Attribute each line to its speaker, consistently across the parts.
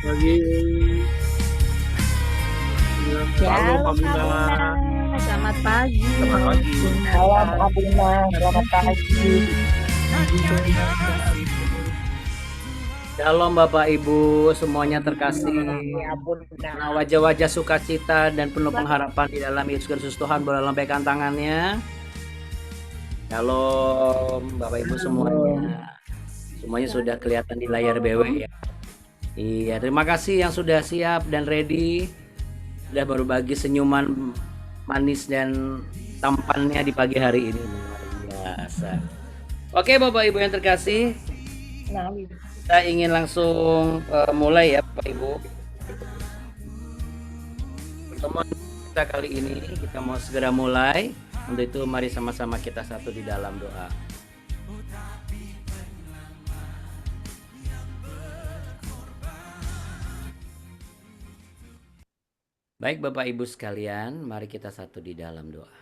Speaker 1: Pagi. Ya, halo Pak
Speaker 2: Shalom
Speaker 1: Bunda.
Speaker 2: Abuna, selamat pagi.
Speaker 1: Selamat pagi.
Speaker 3: Malam
Speaker 2: Natal.
Speaker 3: Abuna, selamat pagi.
Speaker 4: Shalom Bapak Ibu semuanya terkasih.
Speaker 3: Abuna.
Speaker 4: Nah, wajah-wajah sukacita dan penuh pengharapan di dalam Yesus Kristus Tuhan, boleh lambaikan tangannya. Shalom Bapak Ibu semuanya. Semuanya sudah kelihatan di layar BW ya. Iya, terima kasih yang sudah siap dan ready. Sudah berbagi senyuman manis dan tampannya di pagi hari ini. Luar biasa. Oke Bapak Ibu yang terkasih, kita ingin langsung mulai ya Bapak Ibu. Pertemuan kita kali ini kita mau segera mulai. Untuk itu mari sama-sama kita satu di dalam doa. Baik Bapak Ibu sekalian, mari kita satu di dalam doa.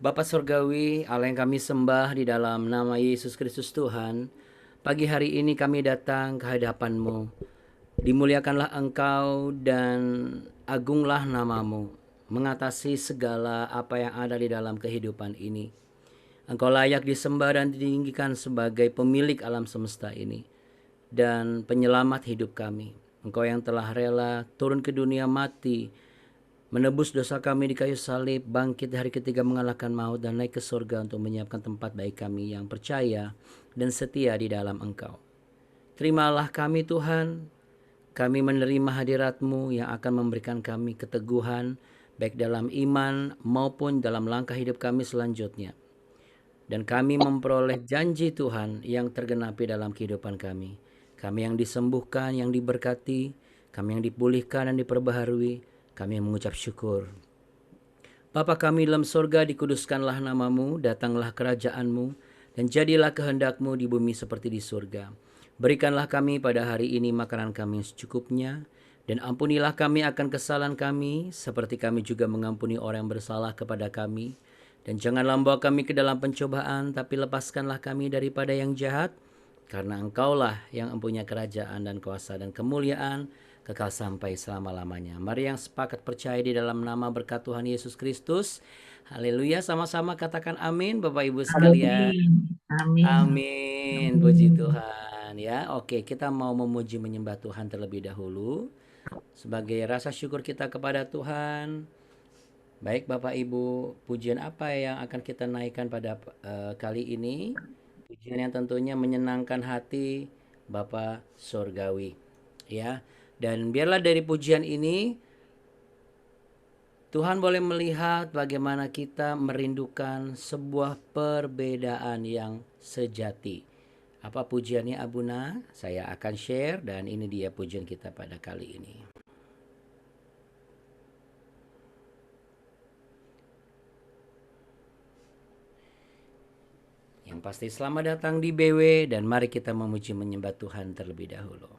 Speaker 4: Bapa Surgawi, Allah yang kami sembah di dalam nama Yesus Kristus Tuhan, pagi hari ini kami datang ke hadapan-Mu. Dimuliakanlah Engkau dan agunglah nama-Mu, mengatasi segala apa yang ada di dalam kehidupan ini. Engkau layak disembah dan ditinggikan sebagai pemilik alam semesta ini dan penyelamat hidup kami. Engkau yang telah rela turun ke dunia mati, menebus dosa kami di kayu salib, bangkit hari ketiga mengalahkan maut dan naik ke surga untuk menyiapkan tempat bagi kami yang percaya dan setia di dalam Engkau. Terimalah kami Tuhan, kami menerima hadirat-Mu yang akan memberikan kami keteguhan baik dalam iman maupun dalam langkah hidup kami selanjutnya. Dan kami memperoleh janji Tuhan yang tergenapi dalam kehidupan kami. Kami yang disembuhkan, yang diberkati, kami yang dipulihkan dan diperbaharui, kami yang mengucap syukur. Bapa kami dalam surga, dikuduskanlah nama-Mu, datanglah kerajaan-Mu, dan jadilah kehendak-Mu di bumi seperti di surga. Berikanlah kami pada hari ini makanan kami secukupnya, dan ampunilah kami akan kesalahan kami, seperti kami juga mengampuni orang yang bersalah kepada kami. Dan janganlah membawa kami ke dalam pencobaan, tapi lepaskanlah kami daripada yang jahat, karena Engkaulah yang mempunyai kerajaan dan kuasa dan kemuliaan kekal sampai selama-lamanya. Mari yang sepakat percaya di dalam nama berkat Tuhan Yesus Kristus. Haleluya, sama-sama katakan amin Bapak Ibu sekalian.
Speaker 2: Amin.
Speaker 4: Amin. Puji Tuhan ya. Oke, kita mau memuji menyembah Tuhan terlebih dahulu sebagai rasa syukur kita kepada Tuhan. Baik Bapak Ibu, pujian apa yang akan kita naikkan pada kali ini? Pujian yang tentunya menyenangkan hati Bapa Surgawi ya. Dan biarlah dari pujian ini Tuhan boleh melihat bagaimana kita merindukan sebuah perbedaan yang sejati. Apa pujiannya Abuna? Saya akan share dan ini dia pujian kita pada kali ini. Yang pasti selamat datang di BW dan mari kita memuji menyembah Tuhan terlebih dahulu.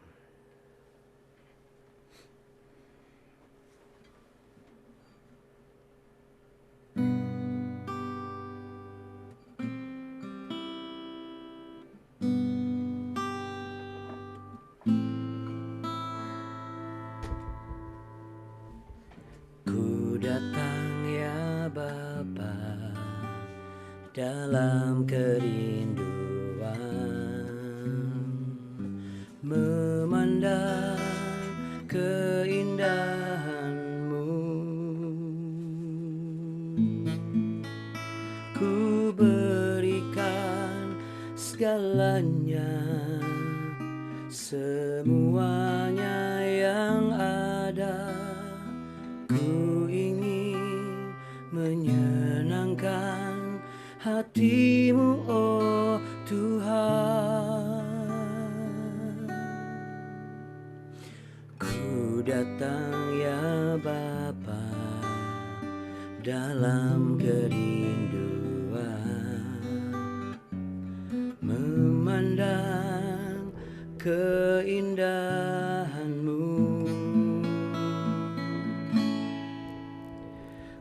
Speaker 4: Ku datang ya Bapa dalam kerinduan, memandang keindahan-Mu. Ku berikan segalanya, semuanya yang ada. Ku ingin menyenangkan hati-Mu, oh Tuhan. Ku datang ya Bapa dalam kerinduan, memandang keindahan-Mu.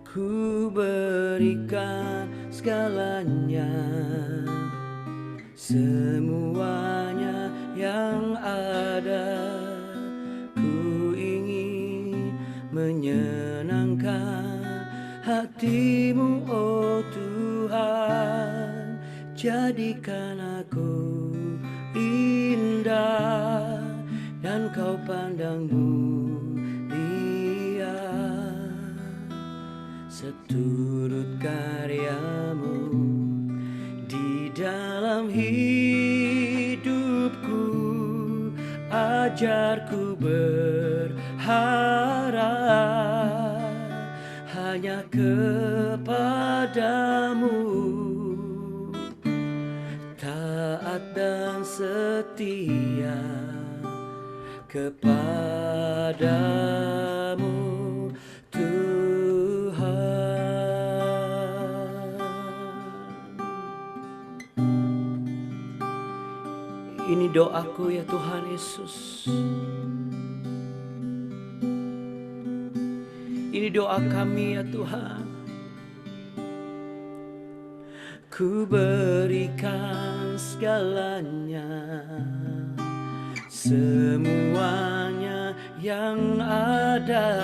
Speaker 4: Ku berikan segalanya, semuanya yang ada, ku ingin menyenangkan hatimu, oh Tuhan. Jadikan aku indah dan kau pandang mulia, seturut karyamu di dalam hidupku. Ajarku berharap hanya kepadamu, taat dan setia kepadamu, Tuhan. Ini doaku ya Tuhan Yesus. Ini doa kami ya Tuhan. Ku berikan segalanya, semuanya yang ada.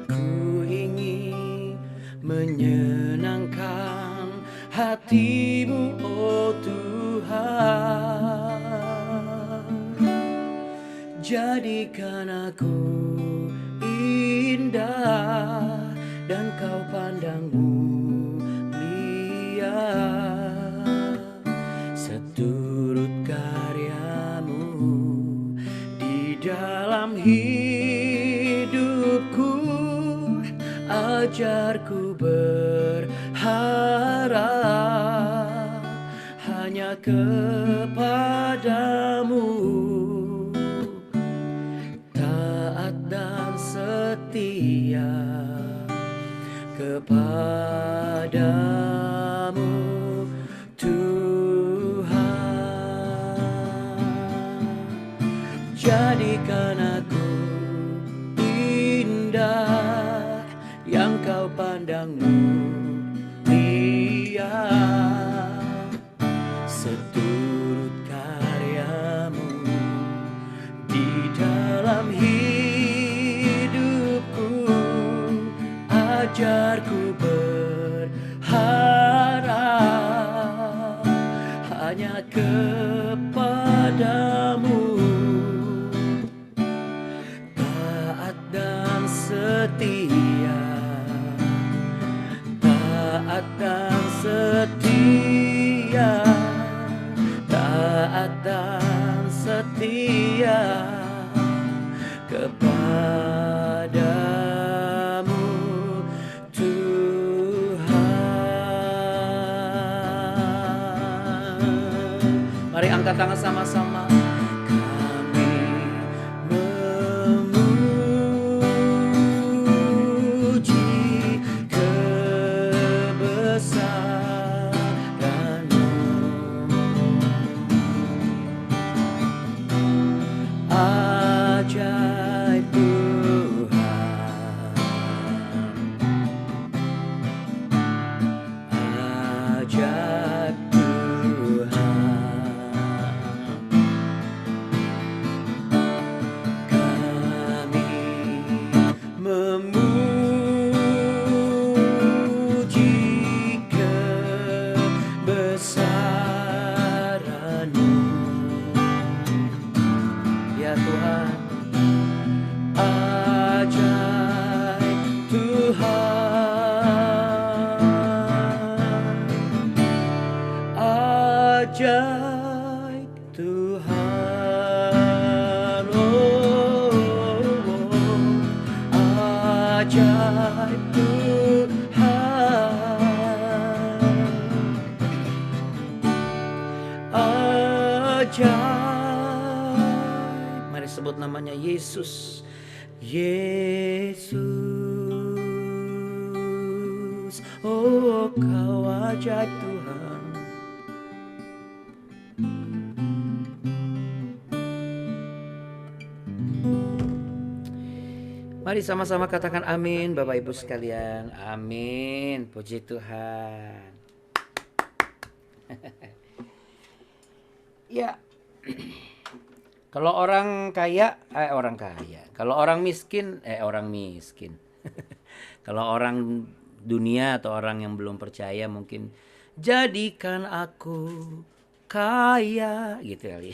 Speaker 4: Ku ingin menyenangkan hatimu, oh Tuhan. Jadikan aku indah dan kau pandang mulia, seturut karyamu di dalam hidupku. Ajarku berharap hanya kepadamu, taat dan setia kepadamu, Tuhan. Jadikan aku indah yang kau pandang mulia, seturut karyamu di dalam hidupku. Ajarku berharap hanya kepadamu, taat dan setia, taat dan setia, taat dan setia kepadamu, Tuhan. Mari angkat tangan sama-sama. Kami memuji kebesaran-Mu. Ajaib Tuhan, ajaib Tuhan. Kami memuji kebesaran-Mu, ya Tuhan. Ajaib Tuhan, ajaib Tuhan, oh, ajaib Tuhan, ajaib. Mari sebut namanya Yesus. Yesus, oh kau ajaib Tuhan. Mari sama-sama katakan amin, Bapak Ibu sekalian. Amin, puji Tuhan. Ya, Kalau orang kaya, orang kaya. Kalau orang miskin, orang miskin. Kalau orang dunia atau orang yang belum percaya mungkin jadikan aku kaya gitu kali.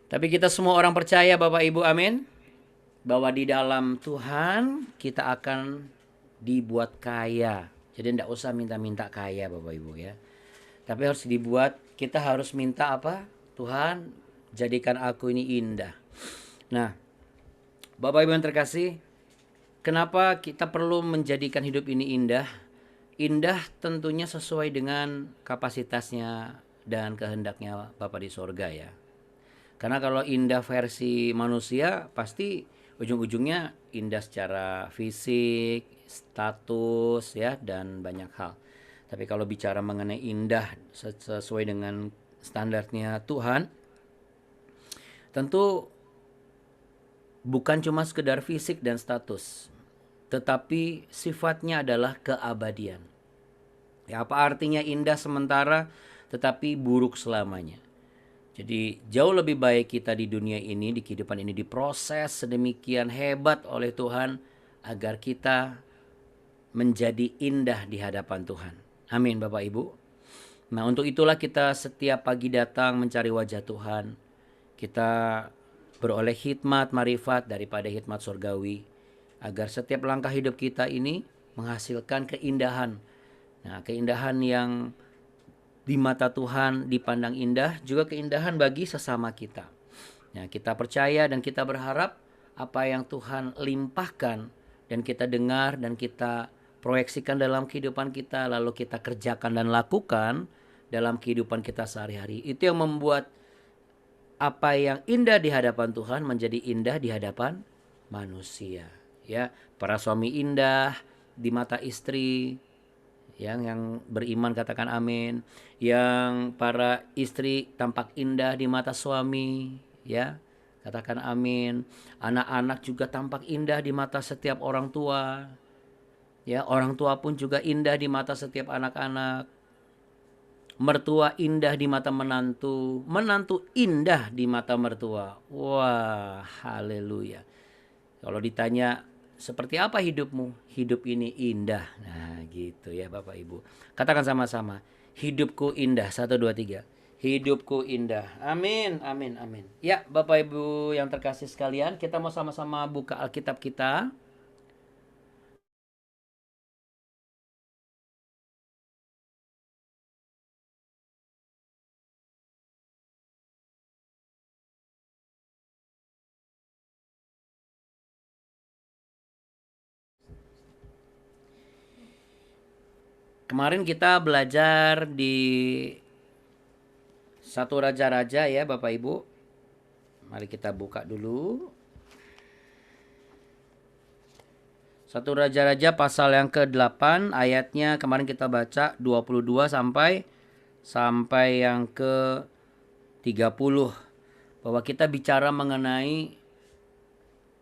Speaker 4: Tapi kita semua orang percaya Bapak Ibu, amin. Bahwa di dalam Tuhan kita akan dibuat kaya. Jadi tidak usah minta-minta kaya Bapak Ibu ya. Tapi harus dibuat, kita harus minta apa? Tuhan, jadikan aku ini indah. Nah, Bapak Ibu yang terkasih, kenapa kita perlu menjadikan hidup ini indah? Indah tentunya sesuai dengan kapasitasnya dan kehendaknya Bapa di sorga ya. Karena kalau indah versi manusia, pasti ujung-ujungnya indah secara fisik, status ya, dan banyak hal. Tapi kalau bicara mengenai indah sesuai dengan standarnya Tuhan, tentu bukan cuma sekedar fisik dan status, tetapi sifatnya adalah keabadian. Ya, apa artinya indah sementara tetapi buruk selamanya? Jadi jauh lebih baik kita di dunia ini, di kehidupan ini diproses sedemikian hebat oleh Tuhan agar kita menjadi indah di hadapan Tuhan. Amin Bapak Ibu. Nah, untuk itulah kita setiap pagi datang mencari wajah Tuhan. Kita beroleh hikmat, marifat daripada hikmat surgawi agar setiap langkah hidup kita ini menghasilkan keindahan. Nah, keindahan yang di mata Tuhan dipandang indah, juga keindahan bagi sesama kita. Nah, kita percaya dan kita berharap apa yang Tuhan limpahkan dan kita dengar dan kita proyeksikan dalam kehidupan kita, lalu kita kerjakan dan lakukan dalam kehidupan kita sehari-hari. Itu yang membuat apa yang indah di hadapan Tuhan menjadi indah di hadapan manusia. Ya, para suami indah di mata istri. Yang beriman katakan amin. Yang para istri tampak indah di mata suami, ya. Katakan amin. Anak-anak juga tampak indah di mata setiap orang tua. Ya, orang tua pun juga indah di mata setiap anak-anak. Mertua indah di mata menantu, menantu indah di mata mertua. Wah, haleluya. Kalau ditanya seperti apa hidupmu? Hidup ini indah. Nah, gitu ya Bapak Ibu. Katakan sama-sama, hidupku indah. 1, 2, 3. Hidupku indah. Amin, amin, amin. Ya, Bapak Ibu yang terkasih sekalian, kita mau sama-sama buka Alkitab kita. Kemarin kita belajar di 1 Raja-Raja ya Bapak Ibu. Mari kita buka dulu. 1 Raja-Raja pasal yang ke-8 ayatnya kemarin kita baca 22 sampai yang ke-30. Bahwa kita bicara mengenai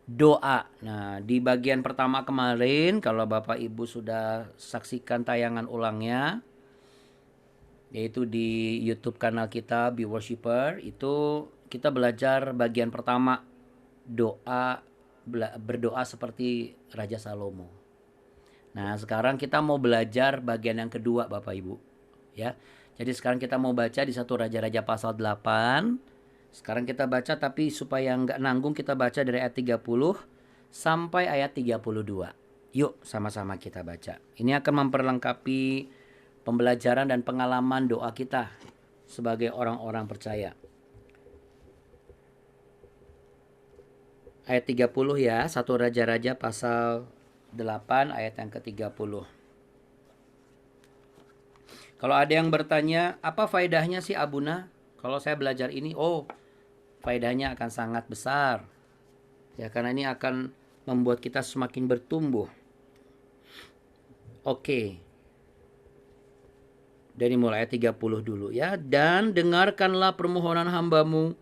Speaker 4: doa. Nah, di bagian pertama kemarin kalau Bapak Ibu sudah saksikan tayangan ulangnya, yaitu di YouTube kanal kita Be Worshipper, itu kita belajar bagian pertama, doa, berdoa seperti Raja Salomo. Nah, sekarang kita mau belajar bagian yang kedua Bapak Ibu, ya. Jadi sekarang kita mau baca di 1 Raja-Raja pasal 8. Sekarang kita baca, tapi supaya nggak nanggung kita baca dari ayat 30 sampai ayat 32. Yuk sama-sama kita baca. Ini akan memperlengkapi pembelajaran dan pengalaman doa kita sebagai orang-orang percaya. Ayat 30 ya, 1 Raja-Raja pasal 8 ayat yang ke-30. Kalau ada yang bertanya, apa faedahnya sih Abuna? Kalau saya belajar ini, faedahnya akan sangat besar. Ya, karena ini akan membuat kita semakin bertumbuh. Oke. Dari mulai ayat 30 dulu ya. Dan dengarkanlah permohonan hambamu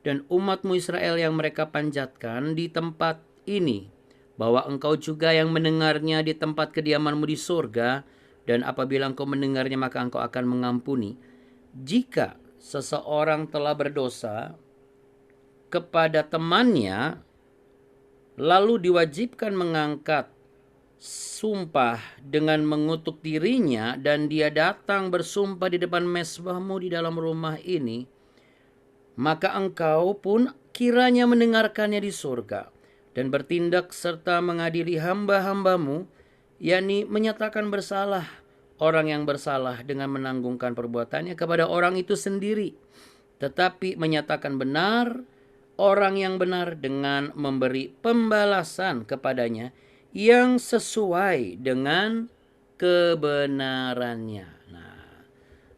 Speaker 4: dan umatmu Israel yang mereka panjatkan di tempat ini, bahwa engkau juga yang mendengarnya di tempat kediamanmu di surga, dan apabila engkau mendengarnya maka engkau akan mengampuni jika seseorang telah berdosa kepada temannya, lalu diwajibkan mengangkat sumpah dengan mengutuk dirinya, dan dia datang bersumpah di depan mezbahmu di dalam rumah ini, maka engkau pun kiranya mendengarkannya di surga dan bertindak serta mengadili hamba-hambamu, yakni menyatakan bersalah orang yang bersalah dengan menanggungkan perbuatannya kepada orang itu sendiri, tetapi menyatakan benar orang yang benar dengan memberi pembalasan kepadanya yang sesuai dengan kebenarannya. Nah,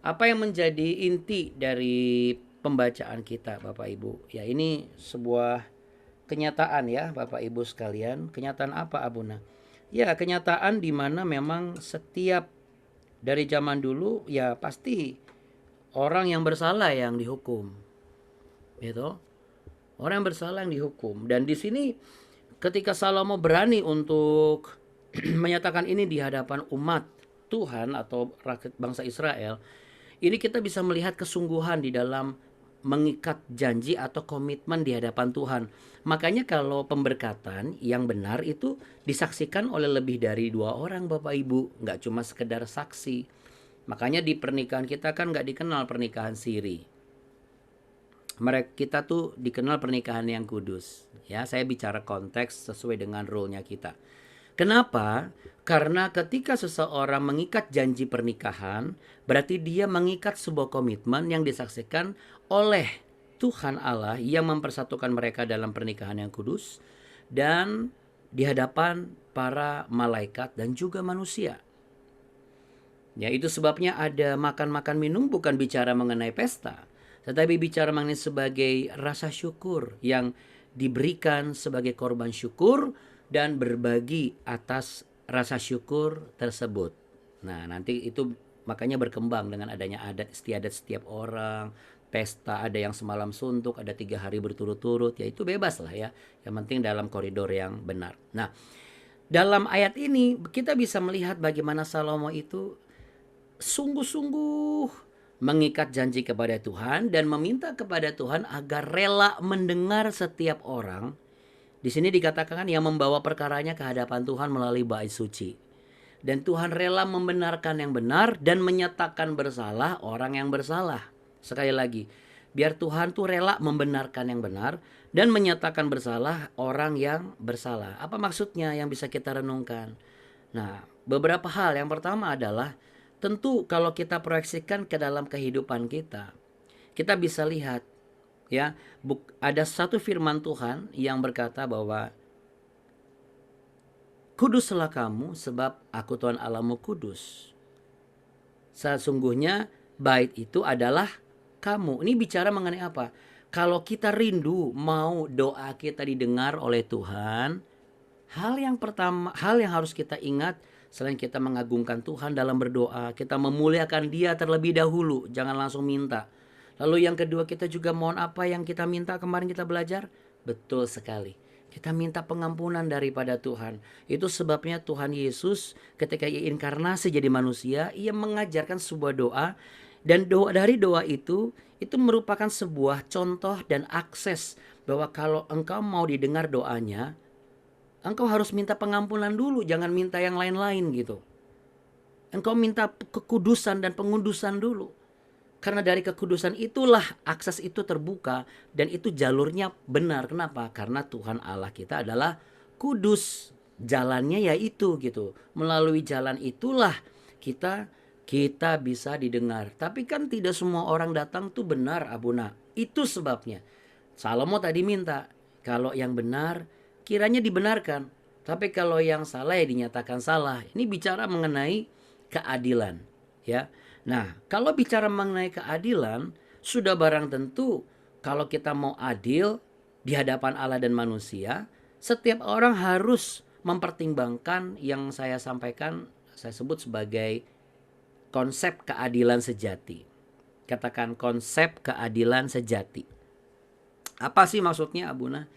Speaker 4: apa yang menjadi inti dari pembacaan kita, Bapak Ibu? Ya, ini sebuah kenyataan ya, Bapak Ibu sekalian. Kenyataan apa, Abuna? Ya, kenyataan di mana memang setiap dari zaman dulu ya pasti orang yang bersalah yang dihukum. Gitu. Orang yang bersalah yang dihukum. Dan di sini ketika Salomo berani untuk menyatakan ini di hadapan umat Tuhan atau rakyat bangsa Israel, ini kita bisa melihat kesungguhan di dalam mengikat janji atau komitmen di hadapan Tuhan. Makanya kalau pemberkatan yang benar itu disaksikan oleh lebih dari 2 orang, Bapak Ibu, nggak cuma sekedar saksi. Makanya di pernikahan kita kan nggak dikenal pernikahan siri. Kita tuh dikenal pernikahan yang kudus. Ya, saya bicara konteks sesuai dengan role-nya kita. Kenapa? Karena ketika seseorang mengikat janji pernikahan, berarti dia mengikat sebuah komitmen yang disaksikan oleh Tuhan Allah yang mempersatukan mereka dalam pernikahan yang kudus dan di hadapan para malaikat dan juga manusia. Ya, itu sebabnya ada makan-makan minum bukan bicara mengenai pesta, tetapi bicara mengenai sebagai rasa syukur yang diberikan sebagai korban syukur dan berbagi atas rasa syukur tersebut. Nah, nanti itu makanya berkembang dengan adanya adat istiadat setiap orang, pesta, ada yang semalam suntuk, ada 3 hari berturut-turut, ya itu bebas lah ya. Yang penting dalam koridor yang benar. Nah, dalam ayat ini kita bisa melihat bagaimana Salomo itu sungguh-sungguh mengikat janji kepada Tuhan dan meminta kepada Tuhan agar rela mendengar setiap orang. Di sini dikatakan yang membawa perkaranya ke hadapan Tuhan melalui bait suci. Dan Tuhan rela membenarkan yang benar dan menyatakan bersalah orang yang bersalah. Sekali lagi, biar Tuhan tuh rela membenarkan yang benar dan menyatakan bersalah orang yang bersalah. Apa maksudnya yang bisa kita renungkan? Nah, beberapa hal. Yang pertama adalah tentu kalau kita proyeksikan ke dalam kehidupan kita, kita bisa lihat ya, ada satu firman Tuhan yang berkata bahwa kuduslah kamu sebab aku Tuhan Allahmu kudus. Sesungguhnya bait itu adalah kamu. Ini bicara mengenai apa? Kalau kita rindu mau doa kita didengar oleh Tuhan, hal yang pertama, hal yang harus kita ingat, selain kita mengagungkan Tuhan dalam berdoa, kita memuliakan Dia terlebih dahulu, jangan langsung minta. Lalu yang kedua, kita juga mohon apa yang kita minta kemarin kita belajar? Betul sekali. Kita minta pengampunan daripada Tuhan. Itu sebabnya Tuhan Yesus ketika Ia inkarnasi jadi manusia, Ia mengajarkan sebuah doa. Dan dari doa itu merupakan sebuah contoh dan akses bahwa kalau engkau mau didengar doanya, engkau harus minta pengampunan dulu, jangan minta yang lain-lain gitu. Engkau minta kekudusan dan pengudusan dulu. Karena dari kekudusan itulah akses itu terbuka dan itu jalurnya benar. Kenapa? Karena Tuhan Allah kita adalah kudus. Jalannya yaitu gitu. Melalui jalan itulah kita bisa didengar. Tapi kan tidak semua orang datang tuh benar, Abuna. Itu sebabnya Salomo tadi minta, kalau yang benar kiranya dibenarkan. Tapi kalau yang salah ya dinyatakan salah. Ini bicara mengenai keadilan, ya. Nah, kalau bicara mengenai keadilan, sudah barang tentu kalau kita mau adil di hadapan Allah dan manusia, setiap orang harus mempertimbangkan yang saya sampaikan, saya sebut sebagai konsep keadilan sejati. Katakan konsep keadilan sejati. Apa sih maksudnya, Abuna?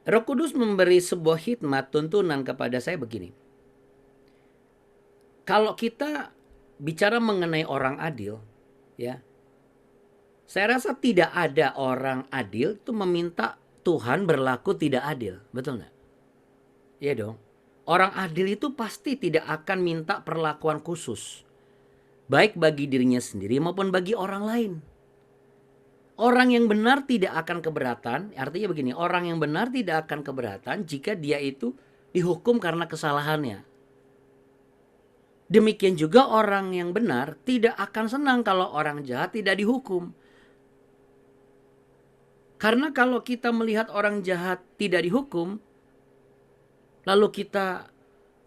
Speaker 4: Roh Kudus memberi sebuah hikmat tuntunan kepada saya begini. Kalau kita bicara mengenai orang adil, ya, saya rasa tidak ada orang adil itu meminta Tuhan berlaku tidak adil, betul nggak? Iya dong. Orang adil itu pasti tidak akan minta perlakuan khusus, baik bagi dirinya sendiri maupun bagi orang lain. Orang yang benar tidak akan keberatan, artinya begini, orang yang benar tidak akan keberatan jika dia itu dihukum karena kesalahannya. Demikian juga orang yang benar tidak akan senang kalau orang jahat tidak dihukum. Karena kalau kita melihat orang jahat tidak dihukum, lalu kita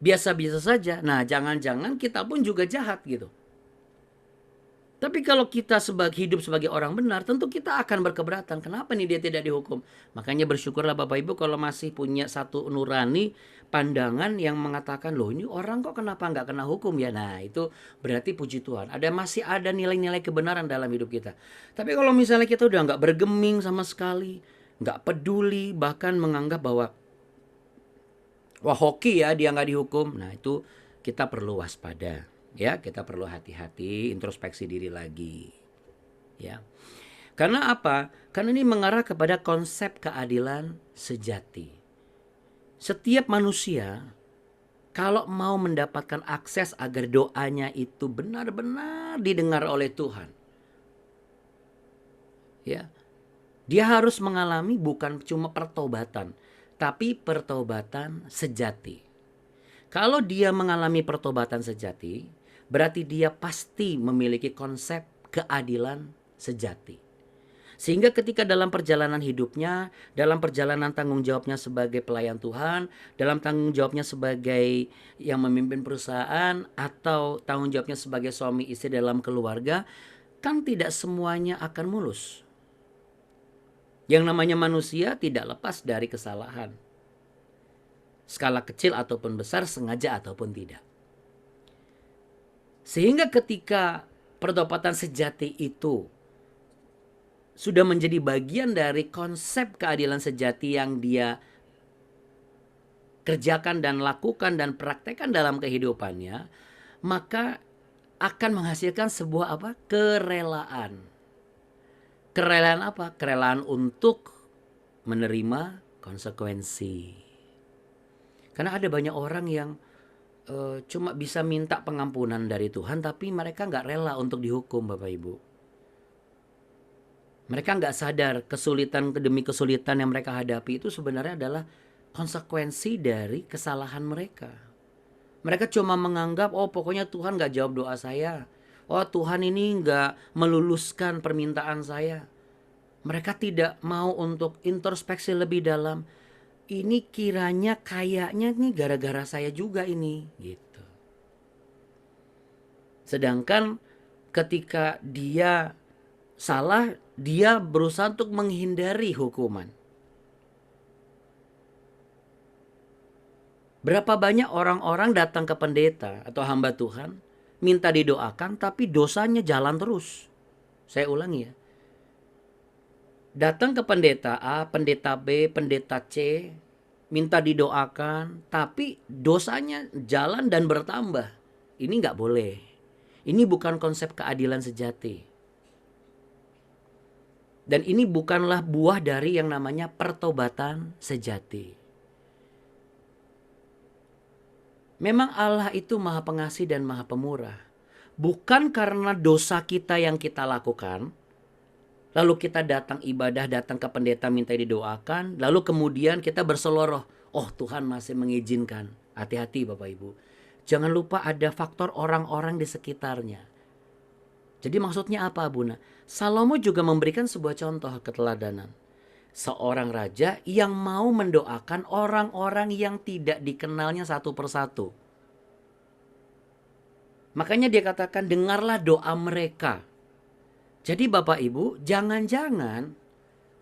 Speaker 4: biasa-biasa saja, nah jangan-jangan kita pun juga jahat gitu. Tapi kalau kita hidup sebagai orang benar, tentu kita akan berkeberatan. Kenapa nih dia tidak dihukum? Makanya bersyukurlah Bapak Ibu kalau masih punya satu nurani pandangan yang mengatakan, loh ini orang kok kenapa nggak kena hukum ya? Nah itu berarti puji Tuhan. Masih ada nilai-nilai kebenaran dalam hidup kita. Tapi kalau misalnya kita udah nggak bergeming sama sekali, nggak peduli, bahkan menganggap bahwa wah hoki ya dia nggak dihukum. Nah itu kita perlu waspada. Ya, kita perlu hati-hati, introspeksi diri lagi. Ya. Karena apa? Karena ini mengarah kepada konsep keadilan sejati. Setiap manusia kalau mau mendapatkan akses agar doanya itu benar-benar didengar oleh Tuhan. Ya. Dia harus mengalami bukan cuma pertobatan, tapi pertobatan sejati. Kalau dia mengalami pertobatan sejati, berarti dia pasti memiliki konsep keadilan sejati. Sehingga ketika dalam perjalanan hidupnya, dalam perjalanan tanggung jawabnya sebagai pelayan Tuhan, dalam tanggung jawabnya sebagai yang memimpin perusahaan, atau tanggung jawabnya sebagai suami istri dalam keluarga, kan tidak semuanya akan mulus. Yang namanya manusia tidak lepas dari kesalahan. Skala kecil ataupun besar, sengaja ataupun tidak. Sehingga ketika pertobatan sejati itu sudah menjadi bagian dari konsep keadilan sejati yang dia kerjakan dan lakukan dan praktekkan dalam kehidupannya, maka akan menghasilkan sebuah apa? Kerelaan. Kerelaan apa? Kerelaan untuk menerima konsekuensi. Karena ada banyak orang yang cuma bisa minta pengampunan dari Tuhan, tapi mereka nggak rela untuk dihukum, Bapak Ibu. Mereka nggak sadar kesulitan demi kesulitan yang mereka hadapi itu sebenarnya adalah konsekuensi dari kesalahan mereka. Mereka cuma menganggap, oh pokoknya Tuhan nggak jawab doa saya. Oh Tuhan ini nggak meluluskan permintaan saya. Mereka tidak mau untuk introspeksi lebih dalam. Ini kiranya kayaknya nih gara-gara saya juga ini gitu. Sedangkan ketika dia salah, dia berusaha untuk menghindari hukuman. Berapa banyak orang-orang datang ke pendeta atau hamba Tuhan, minta didoakan tapi dosanya jalan terus. Saya ulangi ya. Datang ke pendeta A, pendeta B, pendeta C, minta didoakan, tapi dosanya jalan dan bertambah. Ini nggak boleh. Ini bukan konsep keadilan sejati. Dan ini bukanlah buah dari yang namanya pertobatan sejati. Memang Allah itu Maha Pengasih dan Maha Pemurah. Bukan karena dosa kita yang kita lakukan, lalu kita datang ibadah, datang ke pendeta minta didoakan, lalu kemudian kita berseloroh, oh Tuhan masih mengizinkan. Hati-hati Bapak Ibu. Jangan lupa ada faktor orang-orang di sekitarnya. Jadi maksudnya apa Buna? Salomo juga memberikan sebuah contoh keteladanan. Seorang raja yang mau mendoakan orang-orang yang tidak dikenalnya satu persatu. Makanya dia katakan dengarlah doa mereka. Jadi Bapak Ibu, jangan-jangan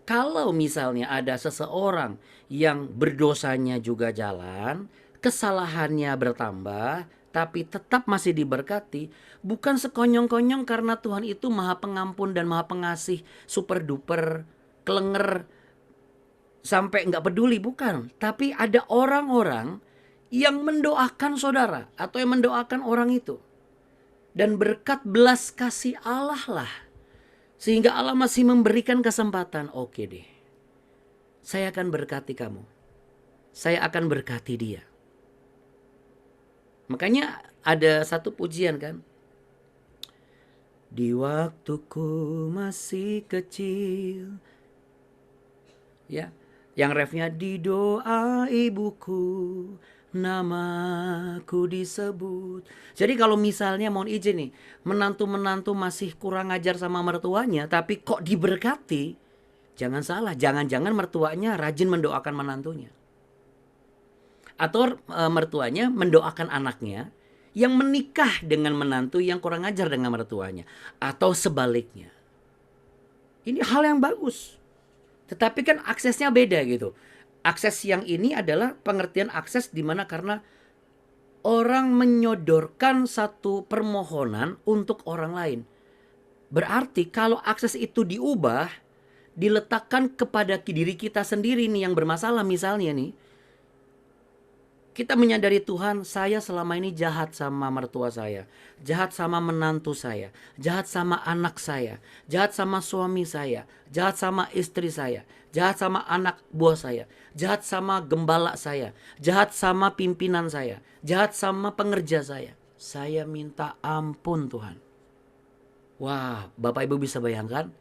Speaker 4: kalau misalnya ada seseorang yang berdosanya juga jalan, kesalahannya bertambah, tapi tetap masih diberkati, bukan sekonyong-konyong karena Tuhan itu Maha Pengampun dan Maha Pengasih, super duper, kelenger, sampai nggak peduli, bukan. Tapi ada orang-orang yang mendoakan saudara atau yang mendoakan orang itu. Dan berkat belas kasih Allah lah. Sehingga Allah masih memberikan kesempatan. Oke deh, saya akan berkati kamu. Saya akan berkati dia. Makanya ada satu pujian kan. Di waktuku masih kecil. Ya, yang refnya di doa ibuku, namaku disebut. Jadi kalau misalnya mohon izin nih, menantu-menantu masih kurang ajar sama mertuanya, tapi kok diberkati, jangan salah, jangan-jangan mertuanya rajin mendoakan menantunya. Atau mertuanya mendoakan anaknya yang menikah dengan menantu yang kurang ajar dengan mertuanya. Atau sebaliknya. Ini hal yang bagus. Tetapi kan aksesnya beda gitu. Akses yang ini adalah pengertian akses di mana karena orang menyodorkan satu permohonan untuk orang lain. Berarti kalau akses itu diubah, diletakkan kepada diri kita sendiri nih yang bermasalah misalnya nih. Kita menyadari Tuhan, saya selama ini jahat sama mertua saya, jahat sama menantu saya, jahat sama anak saya, jahat sama suami saya, jahat sama istri saya, jahat sama anak buah saya, jahat sama gembala saya, jahat sama pimpinan saya, jahat sama pengerja saya. Saya minta ampun Tuhan. Wah, Bapak Ibu bisa bayangkan,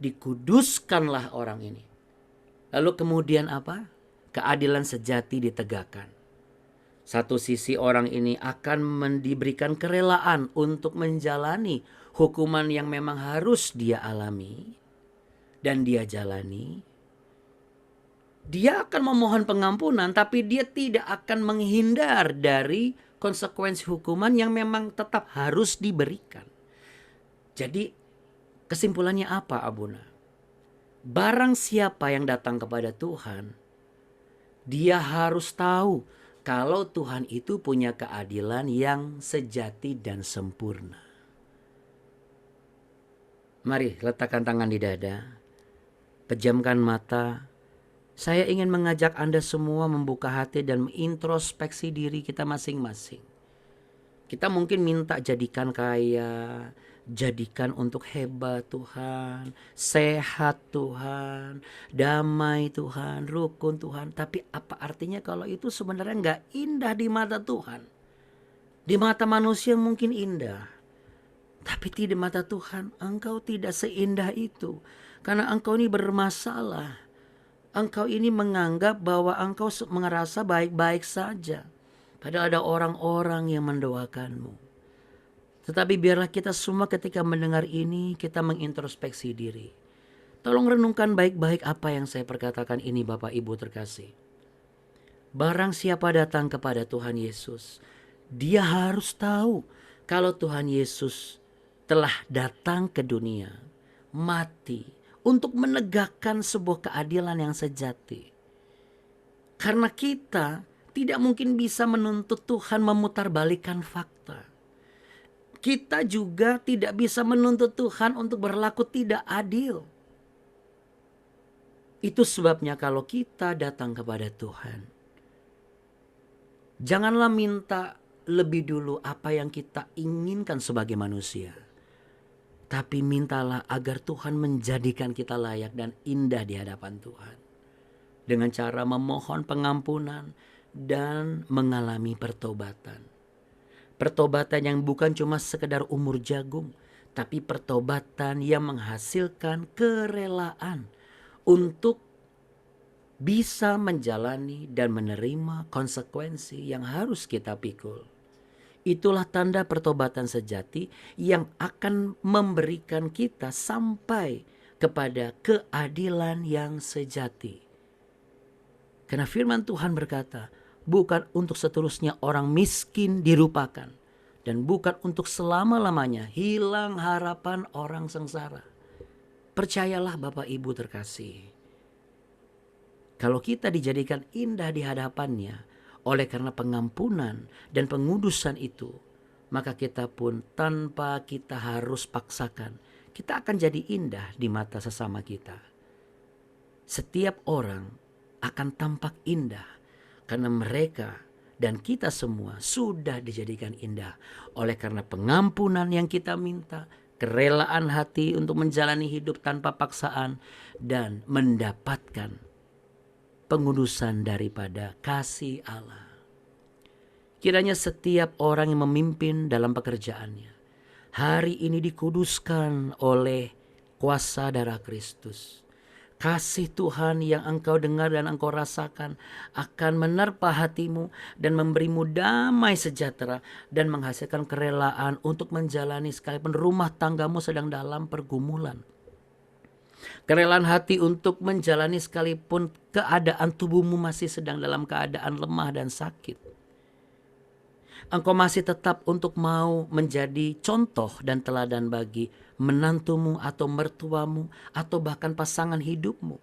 Speaker 4: dikuduskanlah orang ini. Lalu kemudian apa? Keadilan sejati ditegakkan. Satu sisi orang ini akan diberikan kerelaan untuk menjalani hukuman yang memang harus dia alami dan dia jalani. Dia akan memohon pengampunan tapi dia tidak akan menghindar dari konsekuensi hukuman yang memang tetap harus diberikan. Jadi kesimpulannya apa Abuna? Barang siapa yang datang kepada Tuhan, dia harus tahu kalau Tuhan itu punya keadilan yang sejati dan sempurna. Mari letakkan tangan di dada, pejamkan mata. Saya ingin mengajak Anda semua membuka hati dan mengintrospeksi diri kita masing-masing. Kita mungkin minta jadikan kaya, jadikan untuk hebat Tuhan, sehat Tuhan, damai Tuhan, rukun Tuhan. Tapi apa artinya kalau itu sebenarnya nggak indah di mata Tuhan? Di mata manusia mungkin indah. Tapi di mata Tuhan engkau tidak seindah itu. Karena engkau ini bermasalah. Engkau ini menganggap bahwa engkau merasa baik-baik saja. Padahal ada orang-orang yang mendoakanmu. Tetapi biarlah kita semua ketika mendengar ini kita mengintrospeksi diri. Tolong renungkan baik-baik apa yang saya perkatakan ini Bapak Ibu terkasih. Barang siapa datang kepada Tuhan Yesus, dia harus tahu kalau Tuhan Yesus telah datang ke dunia, mati untuk menegakkan sebuah keadilan yang sejati. Karena kita tidak mungkin bisa menuntut Tuhan memutarbalikkan fakta. Kita juga tidak bisa menuntut Tuhan untuk berlaku tidak adil. Itu sebabnya kalau kita datang kepada Tuhan, janganlah minta lebih dulu apa yang kita inginkan sebagai manusia. Tapi mintalah agar Tuhan menjadikan kita layak dan indah di hadapan Tuhan. Dengan cara memohon pengampunan dan mengalami pertobatan. Pertobatan yang bukan cuma sekedar umur jagung, tapi pertobatan yang menghasilkan kerelaan untuk bisa menjalani dan menerima konsekuensi yang harus kita pikul. Itulah tanda pertobatan sejati yang akan memberikan kita sampai kepada keadilan yang sejati. Karena firman Tuhan berkata, bukan untuk seterusnya orang miskin dirupakan. Dan bukan untuk selama-lamanya hilang harapan orang sengsara. Percayalah Bapak Ibu terkasih. Kalau kita dijadikan indah di hadapannya oleh karena pengampunan dan pengudusan itu, maka kita pun tanpa kita harus paksakan, kita akan jadi indah di mata sesama kita. Setiap orang akan tampak indah karena mereka dan kita semua sudah dijadikan indah oleh karena pengampunan yang kita minta, kerelaan hati untuk menjalani hidup tanpa paksaan, dan mendapatkan pengudusan daripada kasih Allah. Kiranya setiap orang yang memimpin dalam pekerjaannya hari ini dikuduskan oleh kuasa darah Kristus. Kasih Tuhan yang engkau dengar dan engkau rasakan akan menerpa hatimu dan memberimu damai sejahtera dan menghasilkan kerelaan untuk menjalani sekalipun rumah tanggamu sedang dalam pergumulan. Kerelaan hati untuk menjalani sekalipun keadaan tubuhmu masih sedang dalam keadaan lemah dan sakit. Engkau masih tetap untuk mau menjadi contoh dan teladan bagi menantumu atau mertuamu atau bahkan pasangan hidupmu.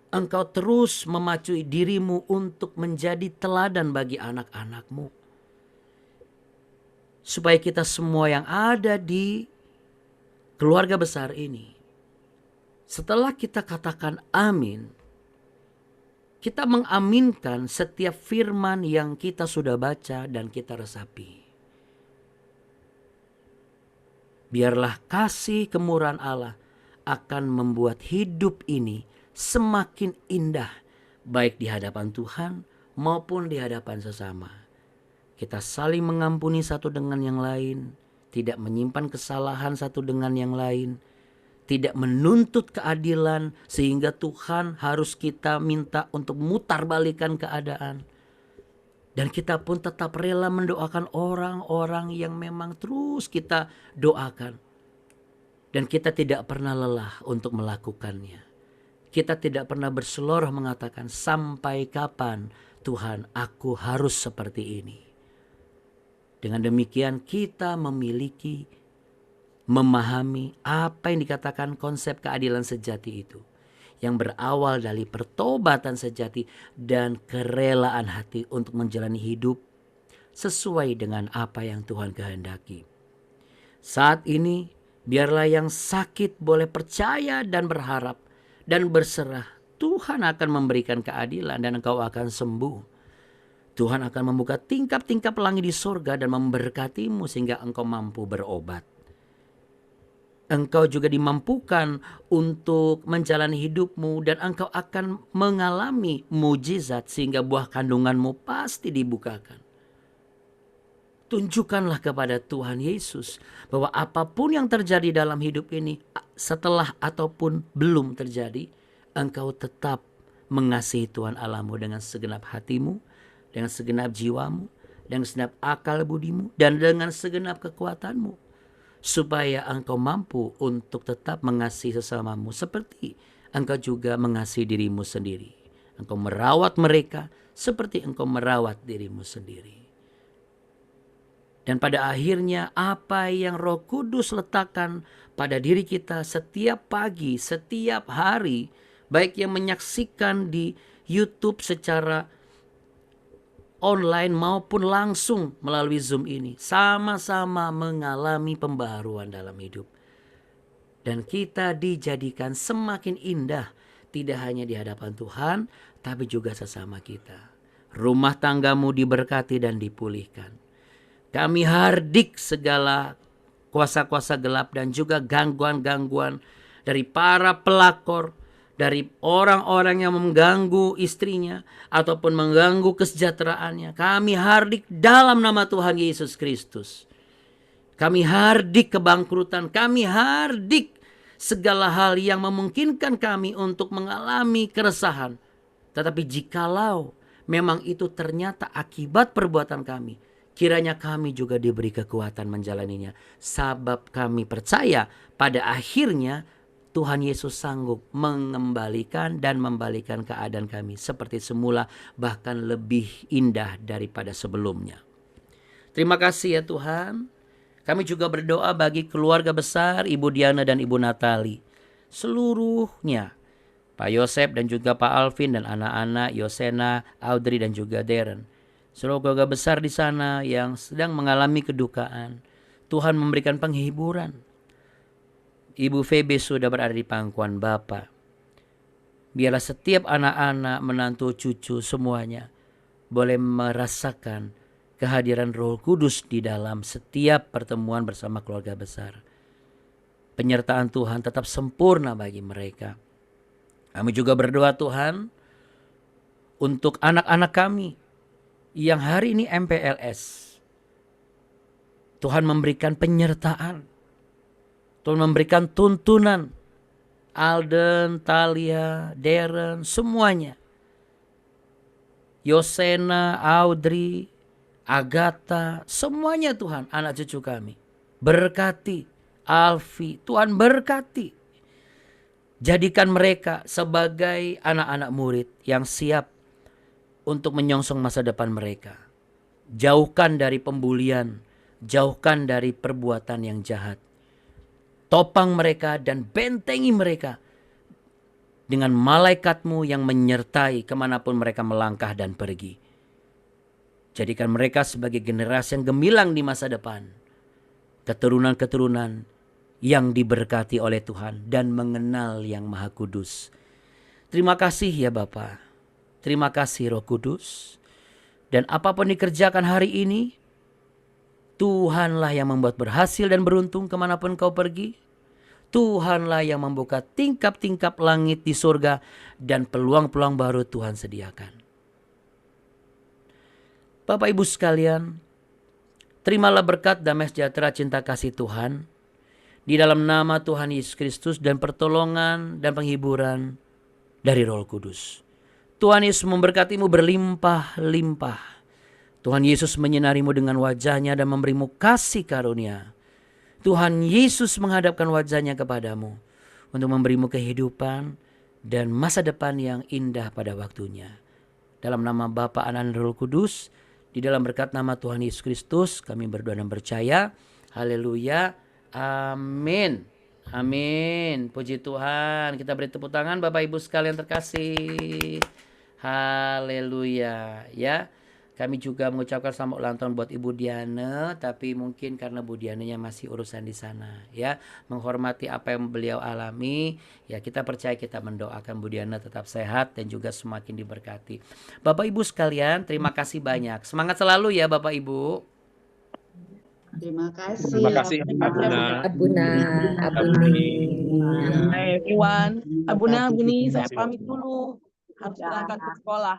Speaker 4: Engkau terus memacui dirimu untuk menjadi teladan bagi anak-anakmu. Supaya kita semua yang ada di keluarga besar ini, setelah kita katakan amin, kita mengaminkan setiap firman yang kita sudah baca dan kita resapi. Biarlah kasih kemurahan Allah akan membuat hidup ini semakin indah, baik di hadapan Tuhan maupun di hadapan sesama. Kita saling mengampuni satu dengan yang lain, tidak menyimpan kesalahan satu dengan yang lain, tidak menuntut keadilan sehingga Tuhan harus kita minta untuk mutar balikan keadaan. Dan kita pun tetap rela mendoakan orang-orang yang memang terus kita doakan. Dan kita tidak pernah lelah untuk melakukannya. Kita tidak pernah berseloroh mengatakan, sampai kapan Tuhan aku harus seperti ini. Dengan demikian kita memahami apa yang dikatakan konsep keadilan sejati itu, yang berawal dari pertobatan sejati dan kerelaan hati untuk menjalani hidup sesuai dengan apa yang Tuhan kehendaki. Saat ini biarlah yang sakit boleh percaya dan berharap dan berserah. Tuhan akan memberikan keadilan dan engkau akan sembuh. Tuhan akan membuka tingkap-tingkap langit di surga dan memberkatimu sehingga engkau mampu berobat. Engkau juga dimampukan untuk menjalani hidupmu dan engkau akan mengalami mujizat sehingga buah kandunganmu pasti dibukakan. Tunjukkanlah kepada Tuhan Yesus bahwa apapun yang terjadi dalam hidup ini setelah ataupun belum terjadi, engkau tetap mengasihi Tuhan Allahmu dengan segenap hatimu, dengan segenap jiwamu, dengan segenap akal budimu, dan dengan segenap kekuatanmu. Supaya engkau mampu untuk tetap mengasihi sesamamu seperti engkau juga mengasihi dirimu sendiri. Engkau merawat mereka seperti engkau merawat dirimu sendiri. Dan pada akhirnya apa yang Roh Kudus letakkan pada diri kita setiap pagi, setiap hari, baik yang menyaksikan di YouTube secara online maupun langsung melalui Zoom ini, sama-sama mengalami pembaharuan dalam hidup. Dan kita dijadikan semakin indah, tidak hanya di hadapan Tuhan, tapi juga sesama kita. Rumah tanggamu diberkati dan dipulihkan. Kami hardik segala kuasa-kuasa gelap dan juga gangguan-gangguan dari para pelakor, dari orang-orang yang mengganggu istrinya ataupun mengganggu kesejahteraannya. Kami hardik dalam nama Tuhan Yesus Kristus. Kami hardik kebangkrutan, kami hardik segala hal yang memungkinkan kami untuk mengalami keresahan. Tetapi jikalau memang itu ternyata akibat perbuatan kami, kiranya kami juga diberi kekuatan menjalaninya. Sebab kami percaya pada akhirnya Tuhan Yesus sanggup mengembalikan dan membalikan keadaan kami seperti semula, bahkan lebih indah daripada sebelumnya. Terima kasih ya Tuhan. Kami juga berdoa bagi keluarga besar Ibu Diana dan Ibu Natali seluruhnya, Pak Yosep dan juga Pak Alvin dan anak-anak Yosena, Audrey dan juga Darren. Seluruh keluarga besar di sana yang sedang mengalami kedukaan, Tuhan memberikan penghiburan. Ibu Febe sudah berada di pangkuan Bapa. Biarlah setiap anak-anak, menantu, cucu semuanya boleh merasakan kehadiran Roh Kudus di dalam setiap pertemuan bersama keluarga besar. Penyertaan Tuhan tetap sempurna bagi mereka. Kami juga berdoa Tuhan untuk anak-anak kami yang hari ini MPLS. Tuhan memberikan penyertaan. Tuhan memberikan tuntunan. Alden, Talia, Darren, semuanya. Yosena, Audrey, Agatha, semuanya Tuhan anak cucu kami. Berkati. Alfi, Tuhan berkati. Jadikan mereka sebagai anak-anak murid yang siap untuk menyongsong masa depan mereka. Jauhkan dari pembulian, jauhkan dari perbuatan yang jahat. Topang mereka dan bentengi mereka dengan malaikat-Mu yang menyertai kemanapun mereka melangkah dan pergi. Jadikan mereka sebagai generasi yang gemilang di masa depan. Keturunan-keturunan yang diberkati oleh Tuhan dan mengenal yang Maha Kudus. Terima kasih ya Bapa. Terima kasih Roh Kudus. Dan apapun dikerjakan hari ini, Tuhanlah yang membuat berhasil dan beruntung kemanapun kau pergi. Tuhanlah yang membuka tingkap-tingkap langit di surga dan peluang-peluang baru Tuhan sediakan. Bapak Ibu sekalian, terimalah berkat damai sejahtera cinta kasih Tuhan di dalam nama Tuhan Yesus Kristus dan pertolongan dan penghiburan dari Roh Kudus. Tuhan Yesus memberkatimu berlimpah-limpah. Tuhan Yesus menyinarimu dengan wajahnya dan memberimu kasih karunia. Tuhan Yesus menghadapkan wajahnya kepadamu untuk memberimu kehidupan dan masa depan yang indah pada waktunya. Dalam nama Bapa, Anak, dan Roh Kudus, di dalam berkat nama Tuhan Yesus Kristus, kami berdoa dan percaya. Haleluya. Amin. Amin. Puji Tuhan. Kita beri tepuk tangan Bapak Ibu sekalian terkasih. Haleluya. Ya. Kami juga mengucapkan selamat ulang tahun buat Ibu Diana, tapi mungkin karena Bu Diananya masih urusan di sana, ya, menghormati apa yang beliau alami, ya kita percaya, kita mendoakan Bu Diana tetap sehat dan juga semakin diberkati. Bapak Ibu sekalian, terima kasih banyak. Semangat selalu ya Bapak Ibu.
Speaker 1: Terima kasih.
Speaker 5: Terima kasih Abuna.
Speaker 2: Abuna, Abuni.
Speaker 6: Hai everyone, Abuna, Abuni, saya pamit dulu. Harus berangkat ke sekolah.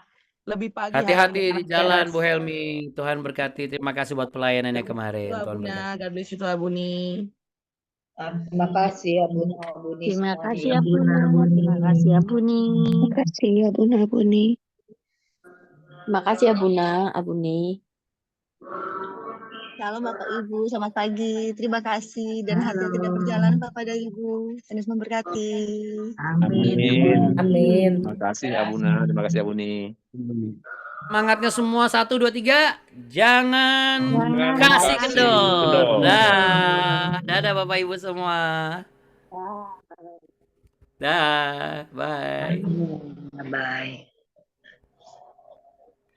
Speaker 6: Lebih pagi.
Speaker 4: Hati-hati di jalan Bu Helmi. Tuhan berkati. Terima kasih buat pelayanannya kemarin. Tuhan berkati.
Speaker 6: Abuna, God bless you to Abuni.
Speaker 3: Terima kasih Abuna, Abuni.
Speaker 2: Terima kasih Abuna. Terima kasih Abuni.
Speaker 7: Terima kasih Abuna Abuni. Terima kasih Abuna Abuni.
Speaker 1: Shalom Bapak Ibu, selamat pagi. Terima kasih dan hati-hati dalam perjalanan Bapak dan Ibu. Tuhan Yesus memberkati.
Speaker 5: Amin.
Speaker 2: Amin.
Speaker 5: Terima kasih Abuna. Terima kasih Abuni.
Speaker 4: Semangatnya semua 1, 2, 3. Jangan kasih
Speaker 5: kasih
Speaker 4: kendor.
Speaker 5: kendor.
Speaker 4: Dadah Bapak Ibu semua. Dah. Bye.
Speaker 3: Bye.